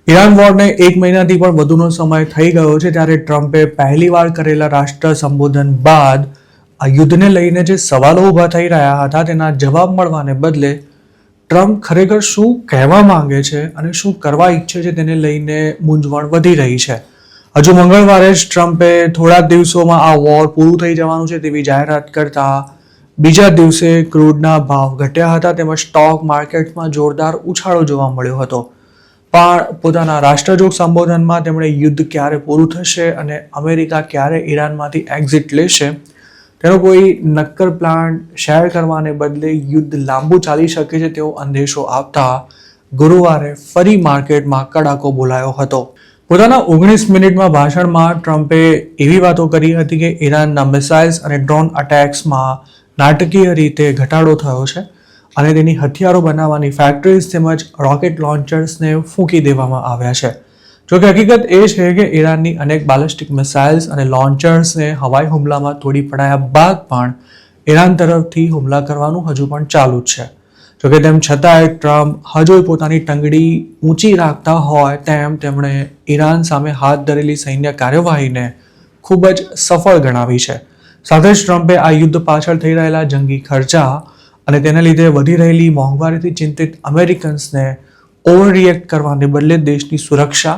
Iran વોરને એક મહિનાથી પણ વધુનો સમય થઈ ગયો છે ત્યારે ટ્રમ્પે પહેલીવાર કરેલા રાષ્ટ્ર સંબોધન બાદ આ યુદ્ધને લઈને જે સવાલો ઊભા થઈ રહ્યા હતા તેના જવાબ મળવાને બદલે ટ્રમ્પ ખરેખર શું કહેવા માંગે છે અને શું કરવા ઈચ્છે છે તેને લઈને મૂંઝવણ વધી રહી છે. હજુ મંગળવારે જ ટ્રમ્પે થોડા દિવસોમાં આ વોર પૂરું થઈ જવાનું છે તેવી જાહેરાત કરતા બીજા દિવસે ક્રૂડના ભાવ ઘટ્યા હતા તેમજ સ્ટોક માર્કેટમાં જોરદાર ઉછાળો જોવા મળ્યો હતો. પણ પોતાના રાષ્ટ્રજોગ સંબોધનમાં તેમણે યુદ્ધ ક્યારે પૂરું થશે અને અમેરિકા ક્યારે ઈરાનમાંથી એક્ઝિટ લેશે તેનો કોઈ નક્કર પ્લાન શેર કરવાને બદલે યુદ્ધ લાંબુ ચાલી શકે છે તેવો અંદેશો આપતા ગુરુવારે ફરી માર્કેટમાં કડાકો બોલાયો હતો. પોતાના 19 મિનિટમાં ભાષણમાં ટ્રમ્પે એવી વાતો કરી હતી કે ઈરાનના મિસાઇલ્સ અને ડ્રોન અટેક્સમાં નાટકીય રીતે ઘટાડો થયો છે અને તેની હથિયારો બનાવવાની ફેક્ટરીઝ તેમજ રોકેટ લોન્ચર્સને ફૂંકી દેવામાં આવ્યા છે. જોકે હકીકત એ છે કે ઈરાનની અનેક બેલિસ્ટિક મિસાઇલ્સ અને લોન્ચર્સને હવાઈ હુમલામાં તોડી પડાયા બાદ પણ ઈરાન તરફથી હુમલા કરવાનું હજુ પણ ચાલુ જ છે. જોકે તેમ છતાંય ટ્રમ્પ હજુ પોતાની ટંગડી ઊંચી રાખતા હોય તેમ તેમણે ઈરાન સામે હાથ ધરેલી સૈન્ય કાર્યવાહીને ખૂબ જ સફળ ગણાવી છે. સાથે જ ટ્રમ્પે આ યુદ્ધ પાછળ થઈ રહેલા જંગી ખર્ચા અને તેના લીધે વધી રહેલી મોંઘવારીથી ચિંતિત અમેરિકન્સને ઓવર રિએક્ટ કરવાને બદલે દેશની સુરક્ષા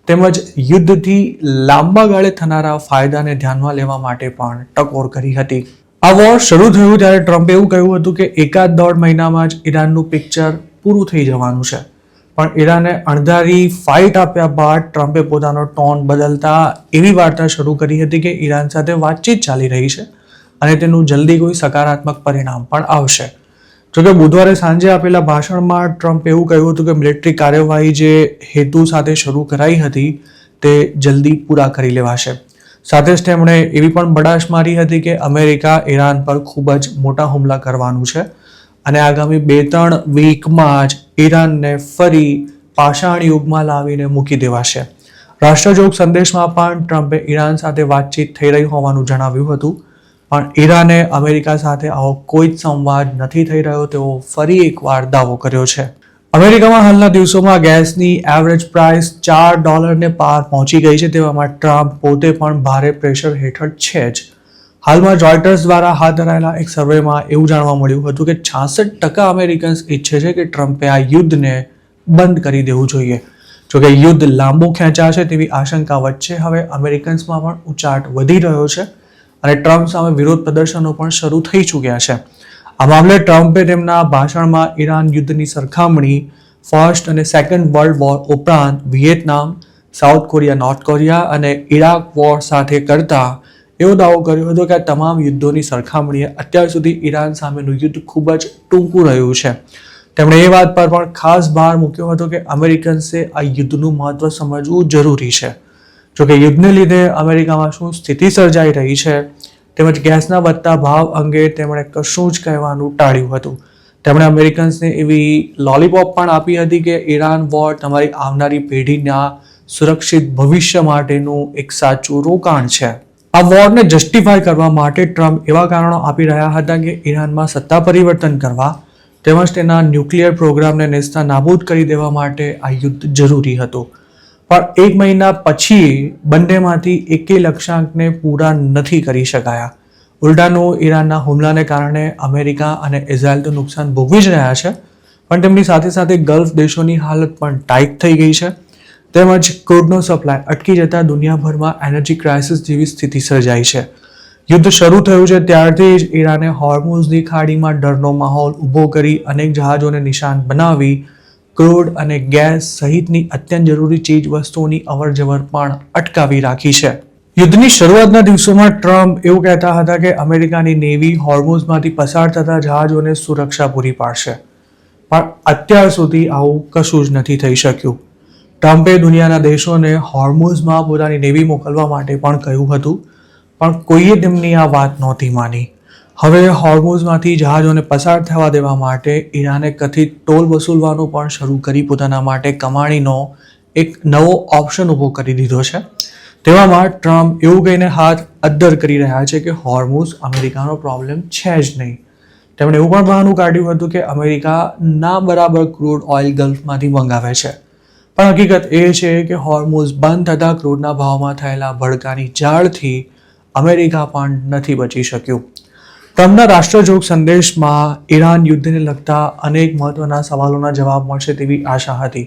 તેમજ યુદ્ધથી લાંબા ગાળે થનારા ફાયદાને ધ્યાનમાં લેવા માટે પણ ટકોર કરી હતી. આ વોર શરૂ થયું ત્યારે ટ્રમ્પે એવું કહ્યું હતું કે એકાદ દોઢ મહિનામાં જ ઈરાનનું પિક્ચર પૂરું થઈ જવાનું છે. પણ ઈરાને અણધારી ફાઇટ આપ્યા બાદ ટ્રમ્પે પોતાનો ટોન બદલતા એવી વાર્તા શરૂ કરી હતી કે ઈરાન સાથે વાતચીત ચાલી રહી છે અને તેનું જલ્દી કોઈ સકારાત્મક પરિણામ પણ આવશે. જોકે બુધવારે સાંજે આપેલા ભાષણમાં ટ્રમ્પે એવું કહ્યું હતું કે મિલિટરી કાર્યવાહી જે હેતુ સાથે શરૂ કરાઈ હતી તે જલ્દી પૂરા કરી લેવાશે. સાથે જ તેમણે એવી પણ બડાશ મારી હતી કે અમેરિકા ઈરાન પર ખૂબ જ મોટા હુમલા કરવાનું છે અને આગામી 2-3 વીકમાં જ ઈરાનને ફરી પાષાણ યુગમાં લાવીને મૂકી દેવાશે. રાષ્ટ્રજોગ સંદેશમાં પણ ટ્રમ્પે ઈરાન સાથે વાતચીત થઈ રહી હોવાનું જણાવ્યું હતું. પણ ઈરાને અમેરિકા સાથે આવો કોઈ જ સંવાદ નથી થઈ રહ્યો તેવો ફરી એકવાર દાવો કર્યો છે. અમેરિકામાં હાલના દિવસોમાં ગેસની એવરેજ પ્રાઇસ $4 પાર પહોંચી ગઈ છે. તેવામાં ટ્રમ્પ પોતે પણ ભારે પ્રેશર હેઠળ છે જ. હાલમાં રોયટર્સ દ્વારા હાથ ધરાયેલા એક સર્વેમાં એવું જાણવા મળ્યું હતું કે 66% અમેરિકન્સ ઈચ્છે છે કે ટ્રમ્પે આ યુદ્ધને બંધ કરી દેવું જોઈએ. જોકે યુદ્ધ લાંબુ ખેંચાશે તેવી આશંકા વચ્ચે હવે અમેરિકન્સમાં પણ ઉચાટ વધી રહ્યો છે અને ટ્રમ્પ સામે વિરોધ પ્રદર્શનો પણ શરૂ થઈ ચૂક્યા છે. આ મામલે ટ્રમ્પે તેમના ભાષણમાં ઈરાન યુદ્ધની સરખામણી ફર્સ્ટ અને સેકન્ડ વર્લ્ડ વોર ઉપરાંત Vietnam, south Korea, north Korea અને ઇરાક વોર સાથે કરતા એવો દાવો કર્યો હતો કે આ તમામ યુદ્ધોની સરખામણીએ અત્યાર સુધી ઈરાન સામેનું યુદ્ધ ખૂબ જ ટૂંકું રહ્યું છે. તેમણે એ વાત પર પણ ખાસ ભાર મૂક્યો હતો કે અમેરિકન્સે આ યુદ્ધનું મહત્વ સમજવું જરૂરી છે. જોકે યુદ્ધને લીધે અમેરિકામાં શું સ્થિતિ સર્જાઈ રહી છે તેમજ ગેસના વધતા ભાવ અંગે તેમણે કશું જ કહેવાનું ટાળ્યું હતું. તેમણે અમેરિકન્સને એવી લોલીપોપ પણ આપી હતી કે ઈરાન વોર તમારી આવનારી પેઢીના સુરક્ષિત ભવિષ્ય માટેનું એક સાચું રોકાણ છે. આ વોરને જસ્ટિફાય કરવા માટે ટ્રમ્પ એવા કારણો આપી રહ્યા હતા કે ઈરાનમાં સત્તા પરિવર્તન કરવા તેમજ તેના ન્યુક્લિયર પ્રોગ્રામને નેસ્તા નાબૂદ કરી દેવા માટે આ યુદ્ધ જરૂરી હતું. પણ એક મહિના પછી બંનેમાંથી એકેય લક્ષ્યાંકને પૂરા નથી કરી શકાયા. ઉલટાનું ઈરાનના હુમલાને કારણે અમેરિકા અને ઇઝરાયલ તો નુકસાન ભોગવી જ રહ્યા છે પણ તેમની સાથે સાથે ગલ્ફ દેશોની હાલત પણ ટાઈટ થઈ ગઈ છે તેમજ ક્રૂડનો સપ્લાય અટકી જતા દુનિયાભરમાં એનર્જી ક્રાઇસિસ જેવી સ્થિતિ સર્જાઈ છે. યુદ્ધ શરૂ થયું છે ત્યારથી જ ઈરાને હોર્મુઝની ખાડીમાં ડરનો માહોલ ઊભો કરી અનેક જહાજોને નિશાન બનાવી ક્રૂડ અને ગેસ સહિતની અત્યંત જરૂરી ચીજ વસ્તુઓની અવરજવર પણ અટકાવી રાખી છે. યુદ્ધની શરૂઆતના દિવસોમાં ટ્રમ્પ એવું કહેતા હતા કે અમેરિકાની નેવી હોર્મુઝમાંથી પસાર થતા જહાજોને સુરક્ષા પૂરી પાડશે પણ અત્યાર સુધી આવું કશું જ નથી થઈ શક્યું. ટ્રમ્પે દુનિયાના દેશોને હોર્મુઝમાં પોતાની નેવી મોકલવા માટે પણ કહ્યું હતું પણ કોઈએ તેમની આ વાત નહોતી માની. હવે હોર્મુઝમાંથી જહાજોને પસાર થવા દેવા માટે ઈરાને કથિત ટોલ વસૂલવાનું પણ શરૂ કરી પોતાના માટે કમાણીનો એક નવો ઓપ્શન ઊભો કરી દીધો છે. તેવામાં ટ્રમ્પ એવું કહીને હાથ અદ્ધર કરી રહ્યા છે કે હોર્મુઝ અમેરિકાનો પ્રોબ્લેમ છે જ નહીં. તેમણે એવું પણ બહાનું કાઢ્યું હતું કે અમેરિકા ના બરાબર ક્રૂડ ઓઇલ ગલ્ફમાંથી મંગાવે છે પણ હકીકત એ છે કે હોર્મુઝ બંધ થતાં ક્રૂડના ભાવમાં થયેલા ભડકાની જાળથી અમેરિકા પણ નથી બચી શક્યું. ટ્રમ્પના રાષ્ટ્રજોગ સંદેશમાં ઈરાન યુદ્ધને લગતા અનેક મહત્વના સવાલોના જવાબ મળશે તેવી આશા હતી,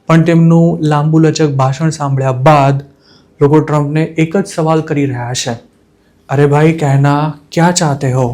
પણ તેમનું લાંબુલચક ભાષણ સાંભળ્યા બાદ લોકો ટ્રમ્પને એક જ સવાલ કરી રહ્યા છે, અરે ભાઈ કહેના ક્યાં ચાહતે હો.